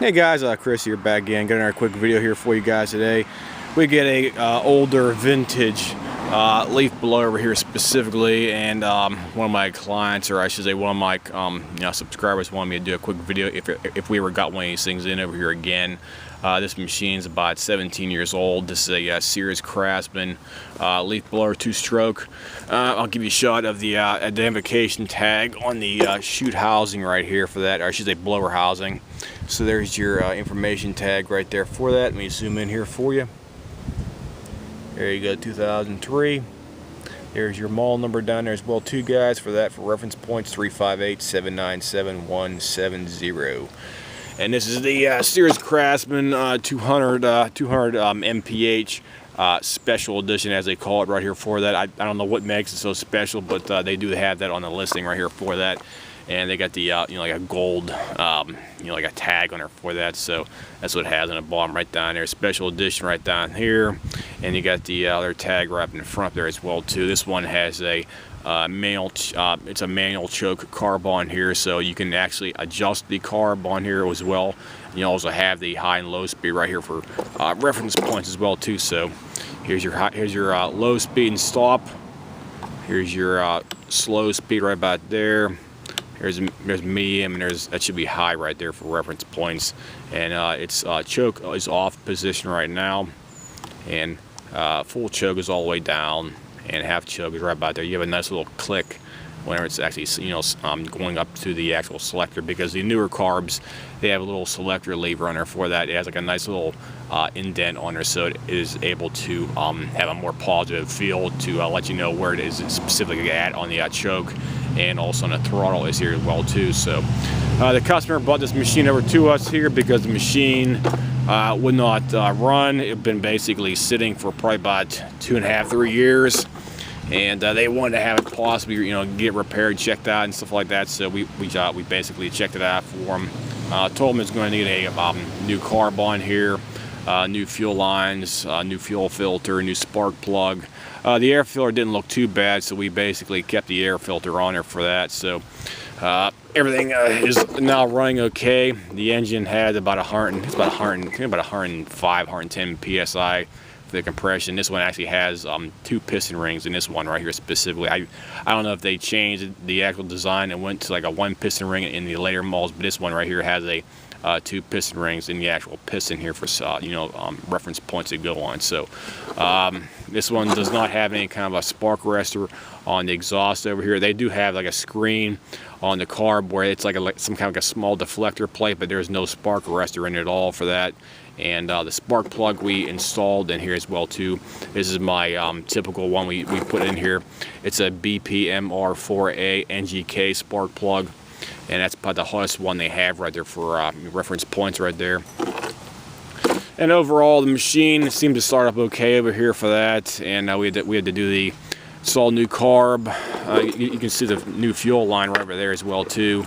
Hey guys, Chris here back again. Got another quick video here for you guys today. We get a older vintage leaf blower over here specifically, and one of my clients, or I should say one of my subscribers, wanted me to do a quick video if we ever got one of these things in over here again. This machine's about 17 years old. This is a Sears Craftsman leaf blower 2-stroke. I'll give you a shot of the identification tag on the chute housing right here for that, or I should say blower housing. So there's your information tag right there for that. Let me zoom in here for you. There you go, 2003. There's your model number down there as well too, guys, for that. For reference points, 358-797-170. And this is the Sears Craftsman 200 MPH special edition, as they call it right here for that. I don't know what makes it so special, but they do have that on the listing right here for that. And they got the like a gold like a tag on there for that, so that's what it has on the bottom right down there. Special edition right down here, and you got the other tag right up in the front there as well too. This one has a it's a manual choke carb on here, so you can actually adjust the carb on here as well. You also have the high and low speed right here for reference points as well too. So here's your low speed and stop. Here's your slow speed right about there. There's medium, and that should be high right there for reference points. And its choke is off position right now, and full choke is all the way down, and half choke is right about there. You have a nice little click whenever it's actually going up to the actual selector, because the newer carbs, they have a little selector lever on there for that. It has like a nice little indent on there, so it is able to have a more positive feel to let you know where it is specifically at on the choke, and also on the throttle is here as well too. So the customer brought this machine over to us here because the machine would not run. It had been basically sitting for probably about 2.5 to 3 years, and they wanted to have it possibly get repaired, checked out and stuff like that. So we basically checked it out for them. Told them it's going to need a new carb on here, new fuel lines, new fuel filter, new spark plug. The air filter didn't look too bad, so we basically kept the air filter on there for that. So everything is now running okay. The engine had about 105, 110 psi for the compression. This one actually has 2 piston rings in this one right here specifically. I don't know if they changed the actual design and went to like a 1 piston ring in the later models, but this one right here has a 2 piston rings in the actual piston here for reference points to go on. So this one does not have any kind of a spark arrestor on the exhaust over here. They do have like a screen on the carb where it's like some kind of a small deflector plate, but there's no spark arrestor in it at all for that. And the spark plug we installed in here as well too. This is my typical one we put in here. It's a BPMR4A NGK spark plug, and that's about the hottest one they have right there for reference points right there. And overall, the machine seemed to start up okay over here for that, and we had to do the install new carb. You can see the new fuel line right over there as well too.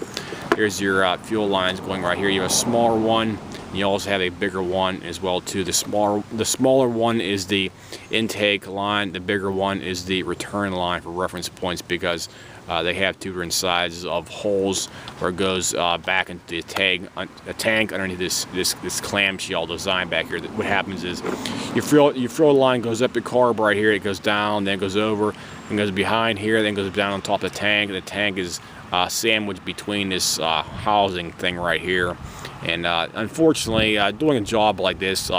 Here's your fuel lines going right here. You have a smaller one. You also have a bigger one as well too. The smaller one is the intake line. The bigger one is the return line for reference points, because they have 2 different sizes of holes where it goes back into the tank underneath this clamshell design back here. What happens is your fuel line goes up the carb right here. It goes down, then goes over, and goes behind here, then goes down on top of the tank. And the tank is sandwiched between this housing thing right here. And unfortunately, doing a job like this,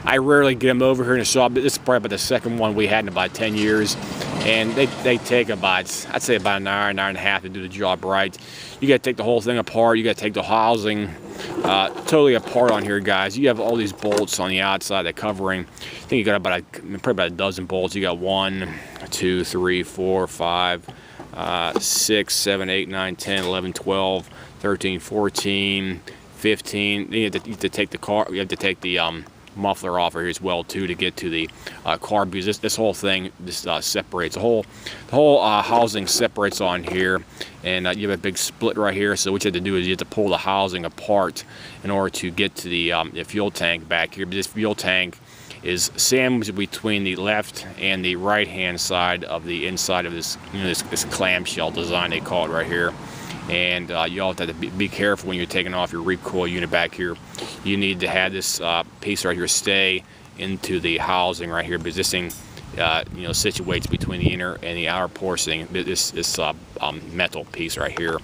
I rarely get them over here in the shop. This is probably about the second one we had in about 10 years. And they take about, I'd say about an hour and a half to do the job right. You got to take the whole thing apart. You got to take the housing totally apart on here, guys. You have all these bolts on the outside, the covering. I think you got probably about a dozen bolts. You got 1, 2, 3, 4, 5, 6, 7, 8, 9, 10, 11, 12, 13, 14, 15. You have to take the car. You have to take the muffler off here as well too to get to the carb, because this whole thing separates. The whole housing separates on here, and you have a big split right here. So what you have to do is you have to pull the housing apart in order to get to the fuel tank back here. But this fuel tank is sandwiched between the left and the right hand side of the inside of this this clamshell design, they call it right here. And you all have to be careful when you're taking off your recoil unit back here, you need to have this piece right here stay into the housing right here, because this thing situates between the inner and the outer portion. This metal piece right here.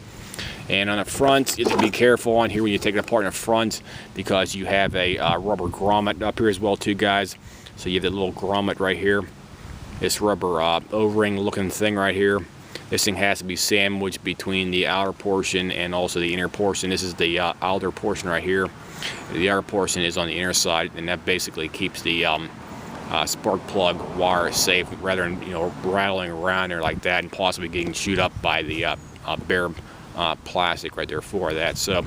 And on the front, you have to be careful on here when you take it apart in the front, because you have a rubber grommet up here as well too, guys. So you have the little grommet right here, this rubber O-ring looking thing right here. This thing has to be sandwiched between the outer portion and also the inner portion. This is the outer portion right here. The outer portion is on the inner side, and that basically keeps the spark plug wire safe, rather than rattling around there like that and possibly getting chewed up by the bare plastic right there for that. So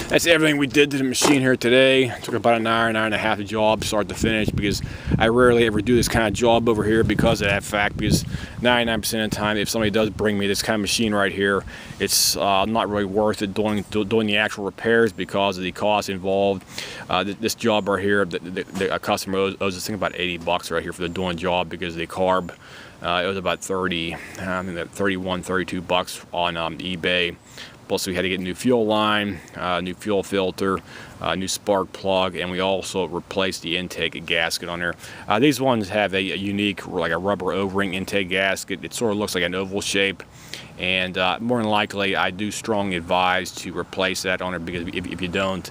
that's everything we did to the machine here today. It took about an hour and a half job start to finish, because I rarely ever do this kind of job over here because of that fact, because 99% of the time if somebody does bring me this kind of machine right here, it's not really worth it doing the actual repairs because of the cost involved. This job right here, a customer owes this thing about 80 bucks right here for the doing job, because the carb it was about 31, 32 bucks on eBay. Plus we had to get a new fuel line, new fuel filter, new spark plug, and we also replaced the intake gasket on there. These ones have a unique, like a rubber O-ring intake gasket. It sort of looks like an oval shape, and more than likely I do strongly advise to replace that on it, because if you don't,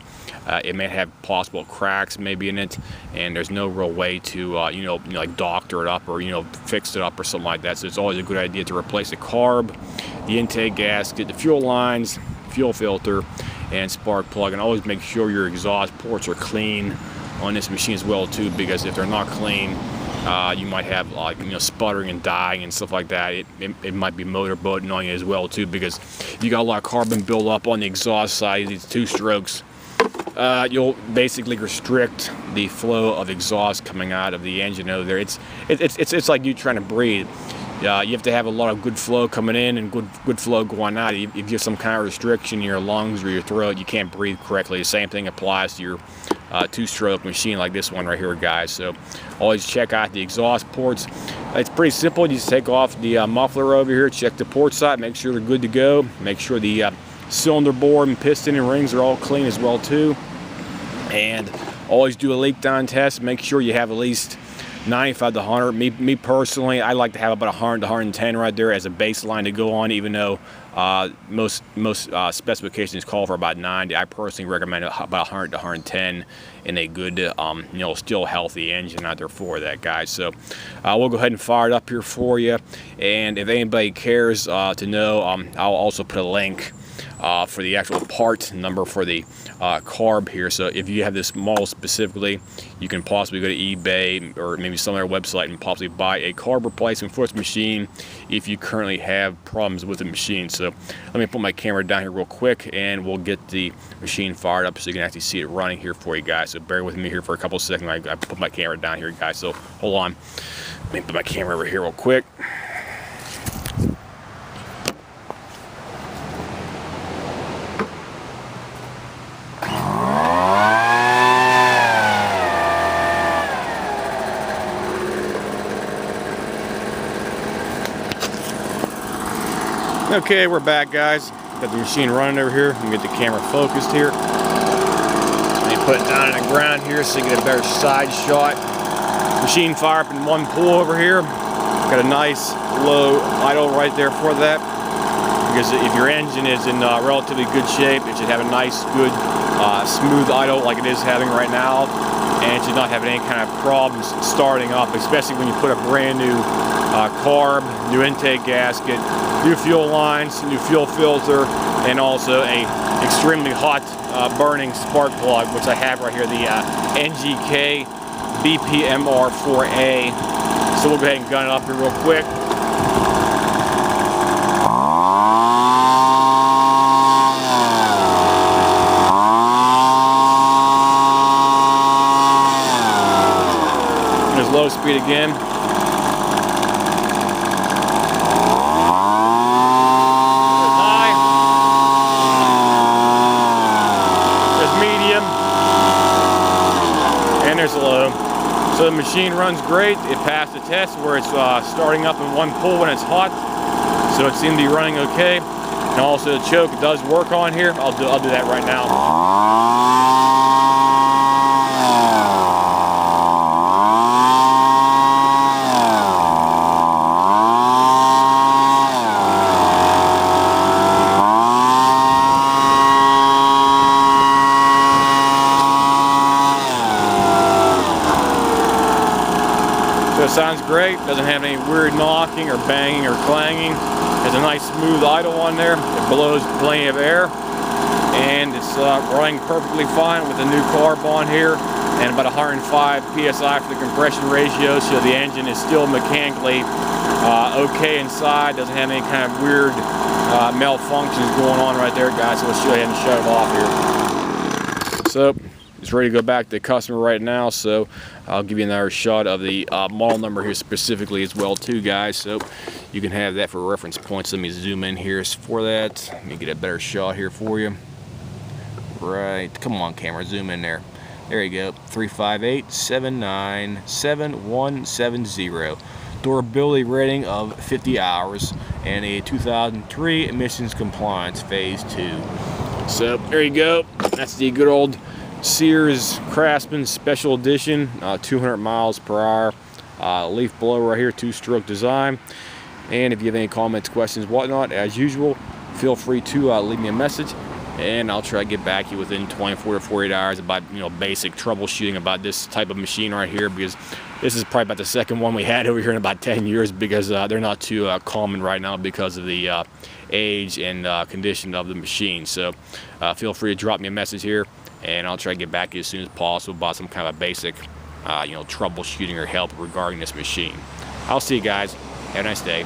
it may have possible cracks maybe in it, and there's no real way to like doctor it up or fix it up or something like that. So it's always a good idea to replace the carb, the intake gasket, the fuel lines, fuel filter, and spark plug, and always make sure your exhaust ports are clean on this machine as well too, because if they're not clean, you might have like sputtering and dying and stuff like that. It might be motor boating on you as well too, because if you got a lot of carbon buildup on the exhaust side, these two strokes, you'll basically restrict the flow of exhaust coming out of the engine over there. It's like you trying to breathe. You have to have a lot of good flow coming in and good flow going out. If you have some kind of restriction in your lungs or your throat, you can't breathe correctly. The same thing applies to your two-stroke machine like this one right here, guys. So always check out the exhaust ports. It's pretty simple. You just take off the muffler over here, check the port side, make sure they're good to go, make sure the cylinder board and piston and rings are all clean as well too, and always do a leak down test. Make sure you have at least 95 to 100. Me personally, I like to have about 100 to 110 right there as a baseline to go on, even though most specifications call for about 90. I personally recommend about 100 to 110 in a good still healthy engine out there for that, guys. So we'll go ahead and fire it up here for you, and if anybody cares to know, I'll also put a link for the actual part number for the carb here. So if you have this model specifically, you can possibly go to eBay or maybe some other website and possibly buy a carb replacement for this machine if you currently have problems with the machine. So let me put my camera down here real quick, and we'll get the machine fired up so you can actually see it running here for you guys. So bear with me here for a couple of seconds. I put my camera down here, guys, so hold on. Let me put my camera over here real quick. Okay, we're back, guys. Got the machine running over here. Let me get the camera focused here. Let me put it down on the ground here so you get a better side shot. Machine fire up in one pull over here. Got a nice low idle right there for that, because if your engine is in relatively good shape, it should have a nice, good, smooth idle like it is having right now, and it should not have any kind of problems starting up, especially when you put a brand new carb, new intake gasket, new fuel lines, new fuel filter, and also a extremely hot burning spark plug, which I have right here, the NGK BPMR4A. So we'll go ahead and gun it up here real quick. There's low speed again. Low. So the machine runs great. It passed the test where it's starting up in one pull when it's hot, so it seemed to be running okay. And also the choke does work on here. I'll do that right now. it sounds great. Doesn't have any weird knocking or banging or clanging. Has a nice smooth idle on there. It blows plenty of air, and it's running perfectly fine with the new carb on here, and about 105 psi for the compression ratio. So the engine is still mechanically okay inside. Doesn't have any kind of weird malfunctions going on right there, guys. So we'll show you and shut it off here. So it's ready to go back to the customer right now, so I'll give you another shot of the model number here specifically as well too, guys, so you can have that for reference points. Let me zoom in here for that. Let me get a better shot here for you. Right, come on camera, zoom in there. There you go, 358-79-7170. Durability rating of 50 hours and a 2003 emissions compliance phase 2. So there you go, that's the good old Sears Craftsman Special Edition, 200 miles per hour leaf blower right here, 2-stroke design. And if you have any comments, questions, whatnot, as usual, feel free to leave me a message, and I'll try to get back to you within 24 to 48 hours about, you know, basic troubleshooting about this type of machine right here, because this is probably about the second one we had over here in about 10 years, because they're not too common right now because of the age and condition of the machine. So feel free to drop me a message here, and I'll try to get back to you as soon as possible about some kind of a basic you know, troubleshooting or help regarding this machine. I'll see you guys. Have a nice day.